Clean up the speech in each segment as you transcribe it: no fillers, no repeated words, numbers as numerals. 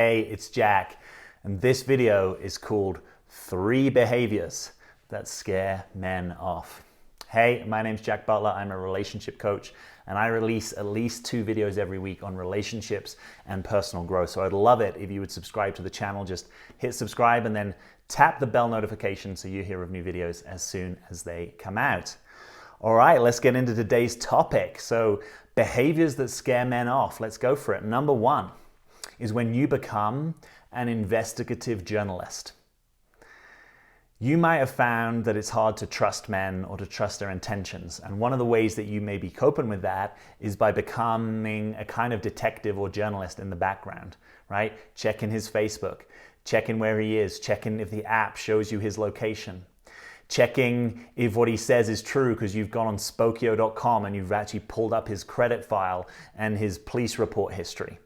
Hey, it's Jack, and this video is called 3 Behaviors That Scare Men Off. Hey, my name's Jack Butler. I'm a relationship coach, and I release at least 2 videos every week on relationships and personal growth. So I'd love it if you would subscribe to the channel. Just hit subscribe and then tap the bell notification so you hear of new videos as soon as they come out. All right, let's get into today's topic. So behaviors that scare men off. Let's go for it. Number 1 is when you become an investigative journalist. You might have found that it's hard to trust men or to trust their intentions. And one of the ways that you may be coping with that is by becoming a kind of detective or journalist in the background, right? Checking his Facebook, checking where he is, checking if the app shows you his location, checking if what he says is true because you've gone on Spokeo.com and you've actually pulled up his credit file and his police report history.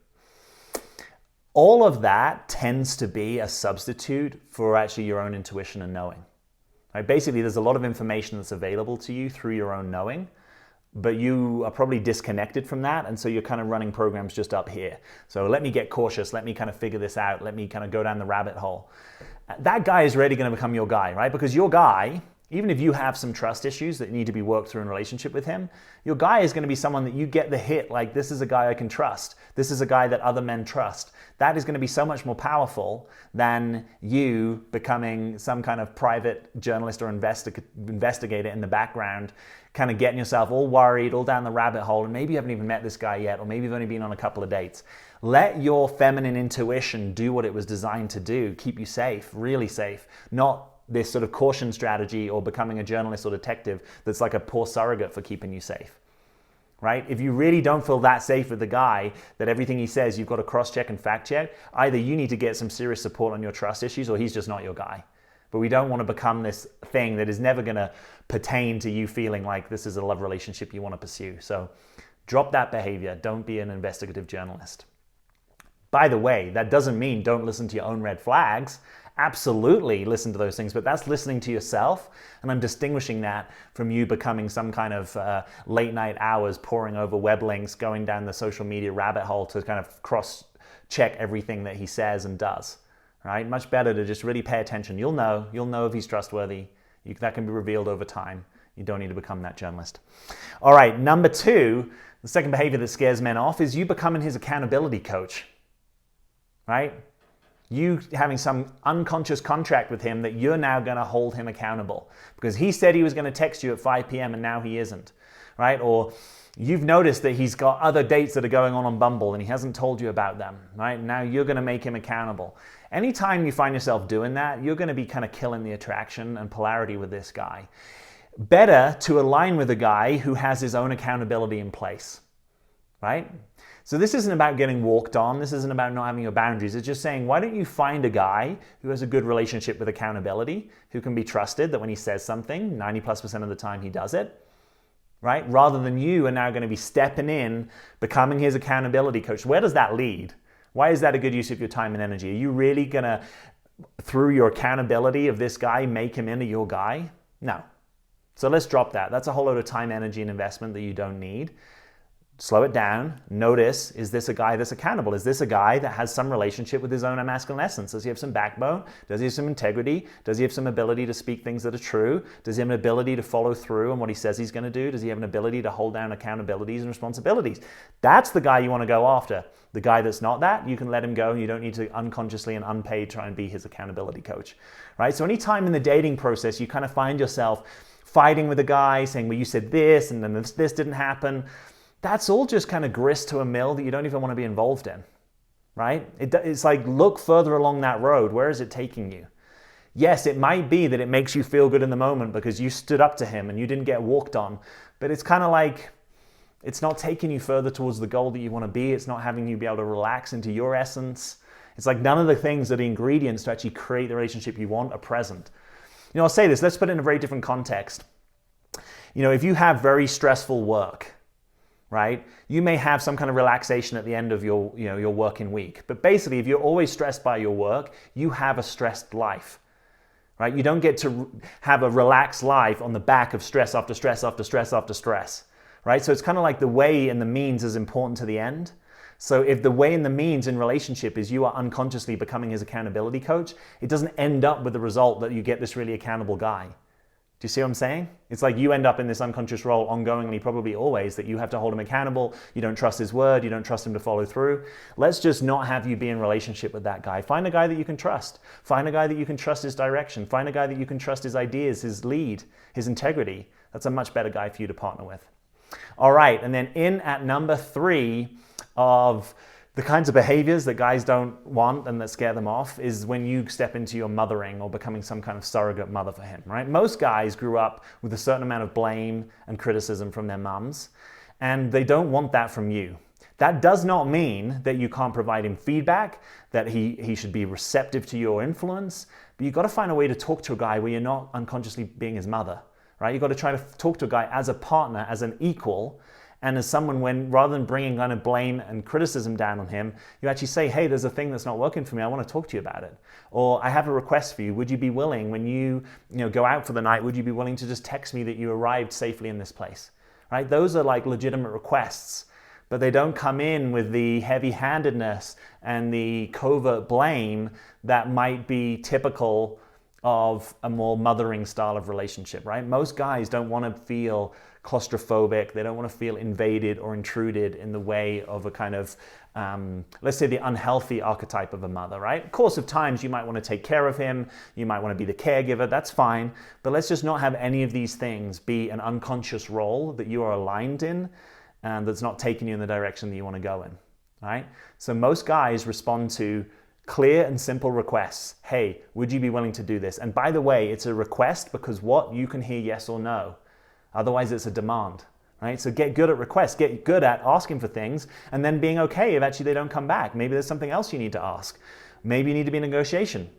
All of that tends to be a substitute for actually your own intuition and knowing. Right? Basically, there's a lot of information that's available to you through your own knowing, but you are probably disconnected from that, and so you're kind of running programs just up here. So let me get cautious, let me kind of figure this out, let me kind of go down the rabbit hole. That guy is really going to become your guy, right? Because your guy, even if you have some trust issues that need to be worked through in relationship with him, your guy is going to be someone that you get the hit, like, this is a guy I can trust. This is a guy that other men trust. That is going to be so much more powerful than you becoming some kind of private journalist or investigator in the background, kind of getting yourself all worried, all down the rabbit hole, and maybe you haven't even met this guy yet, or maybe you've only been on a couple of dates. Let your feminine intuition do what it was designed to do, keep you safe, really safe, not this sort of caution strategy or becoming a journalist or detective that's like a poor surrogate for keeping you safe, right? If you really don't feel that safe with the guy, that everything he says you've got to cross-check and fact-check, either you need to get some serious support on your trust issues or he's just not your guy. But we don't want to become this thing that is never going to pertain to you feeling like this is a love relationship you want to pursue. So drop that behavior. Don't be an investigative journalist. By the way, that doesn't mean don't listen to your own red flags. Absolutely listen to those things, but that's listening to yourself, and I'm distinguishing that from you becoming some kind of late night hours poring over web links, going down the social media rabbit hole to kind of cross-check everything that he says and does, right? Much better to just really pay attention. You'll know if he's trustworthy. That can be revealed over time. You don't need to become that journalist. All right, number 2, the second behavior that scares men off is you becoming his accountability coach, right? You having some unconscious contract with him that you're now going to hold him accountable because he said he was going to text you at 5 p.m. and now he isn't, right? Or you've noticed that he's got other dates that are going on Bumble and he hasn't told you about them, right? Now you're going to make him accountable. Anytime you find yourself doing that, you're going to be kind of killing the attraction and polarity with this guy. Better to align with a guy who has his own accountability in place, right? So this isn't about getting walked on. This isn't about not having your boundaries. It's just saying, why don't you find a guy who has a good relationship with accountability, who can be trusted, that when he says something, 90+% of the time he does it, right? Rather than you are now going to be stepping in, becoming his accountability coach. Where does that lead? Why is that a good use of your time and energy? Are you really going to, through your accountability of this guy, make him into your guy? No. So let's drop that. That's a whole load of time, energy, and investment that you don't need. Slow it down. Notice, is this a guy that's accountable? Is this a guy that has some relationship with his own masculine essence? Does he have some backbone? Does he have some integrity? Does he have some ability to speak things that are true? Does he have an ability to follow through on what he says he's going to do? Does he have an ability to hold down accountabilities and responsibilities? That's the guy you want to go after. The guy that's not that, you can let him go and you don't need to unconsciously and unpaid try and be his accountability coach, right? So anytime in the dating process you kind of find yourself fighting with a guy saying, well, you said this and then this didn't happen, that's all just kind of grist to a mill that you don't even want to be involved in, right? It's like, look further along that road. Where is it taking you? Yes, it might be that it makes you feel good in the moment because you stood up to him and you didn't get walked on, but it's kind of like, it's not taking you further towards the goal that you want to be. It's not having you be able to relax into your essence. It's like none of the things that are ingredients to actually create the relationship you want are present. You know, I'll say this, let's put it in a very different context. You know, if you have very stressful work, right? You may have some kind of relaxation at the end of your working week. But basically, if you're always stressed by your work, you have a stressed life, right? You don't get to have a relaxed life on the back of stress after stress after stress after stress, right? So it's kind of like the way and the means is important to the end. So if the way and the means in relationship is you are unconsciously becoming his accountability coach, it doesn't end up with the result that you get this really accountable guy. Do you see what I'm saying? It's like you end up in this unconscious role ongoingly, probably always, that you have to hold him accountable. You don't trust his word. You don't trust him to follow through. Let's just not have you be in relationship with that guy. Find a guy that you can trust. Find a guy that you can trust his direction. Find a guy that you can trust his ideas, his lead, his integrity. That's a much better guy for you to partner with. All right, and then in at number 3 of the kinds of behaviors that guys don't want and that scare them off is when you step into your mothering or becoming some kind of surrogate mother for him, right? Most guys grew up with a certain amount of blame and criticism from their mums, and they don't want that from you. That does not mean that you can't provide him feedback, that he should be receptive to your influence, but you've got to find a way to talk to a guy where you're not unconsciously being his mother, right? You've got to try to talk to a guy as a partner, as an equal, and as someone when, rather than bringing kind of blame and criticism down on him, you actually say, hey, there's a thing that's not working for me. I want to talk to you about it. Or I have a request for you. Would you be willing, when you go out for the night, would you be willing to just text me that you arrived safely in this place? Right? Those are like legitimate requests, but they don't come in with the heavy-handedness and the covert blame that might be typical of a more mothering style of relationship, right? Most guys don't want to feel claustrophobic. They don't want to feel invaded or intruded in the way of a kind of, let's say, the unhealthy archetype of a mother, right? Of course, of times you might want to take care of him. You might want to be the caregiver. That's fine. But let's just not have any of these things be an unconscious role that you are aligned in and that's not taking you in the direction that you want to go in, right? So most guys respond to clear and simple requests. Hey, would you be willing to do this? And by the way, it's a request because what? You can hear yes or no. Otherwise, it's a demand, right? So get good at requests, get good at asking for things, and then being okay if actually they don't come back. Maybe there's something else you need to ask. Maybe you need to be in negotiation.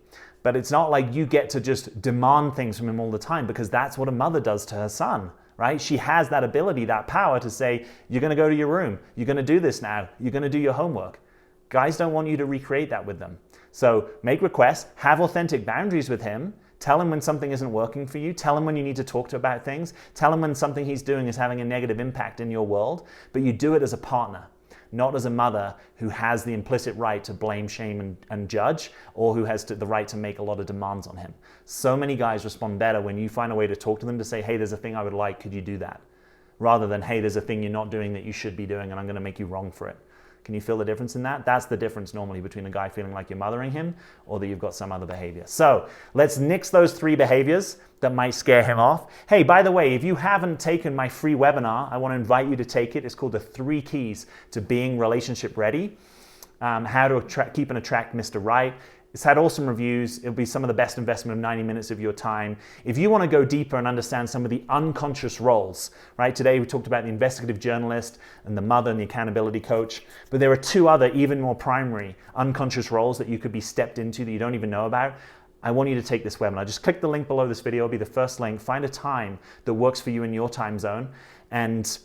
But it's not like you get to just demand things from him all the time, because that's what a mother does to her son, right? She has that ability, that power to say, you're going to go to your room, you're going to do this now, you're going to do your homework. Guys don't want you to recreate that with them. So make requests, have authentic boundaries with him. Tell him when something isn't working for you. Tell him when you need to talk to about things. Tell him when something he's doing is having a negative impact in your world. But you do it as a partner, not as a mother who has the implicit right to blame, shame, and judge, or who has the right to make a lot of demands on him. So many guys respond better when you find a way to talk to them to say, hey, there's a thing I would like, could you do that? Rather than, hey, there's a thing you're not doing that you should be doing and I'm going to make you wrong for it. Can you feel the difference in that? That's the difference normally between a guy feeling like you're mothering him or that you've got some other behavior. So let's nix those 3 behaviors that might scare him off. Hey, by the way, if you haven't taken my free webinar, I want to invite you to take it. It's called the 3 Keys to Being Relationship Ready. How to keep and attract Mr. Right. It's had awesome reviews. It'll be some of the best investment of 90 minutes of your time. If you want to go deeper and understand some of the unconscious roles, right? Today we talked about the investigative journalist and the mother and the accountability coach, but there are 2 other even more primary unconscious roles that you could be stepped into that you don't even know about. I want you to take this webinar. Just click the link below this video. It'll be the first link. Find a time that works for you in your time zone and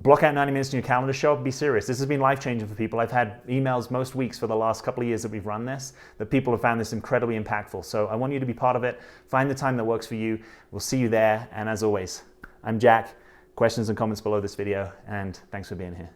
block out 90 minutes in your calendar, show up, be serious. This has been life-changing for people. I've had emails most weeks for the last couple of years that we've run this, that people have found this incredibly impactful. So I want you to be part of it. Find the time that works for you. We'll see you there. And as always, I'm Jack. Questions and comments below this video, and thanks for being here.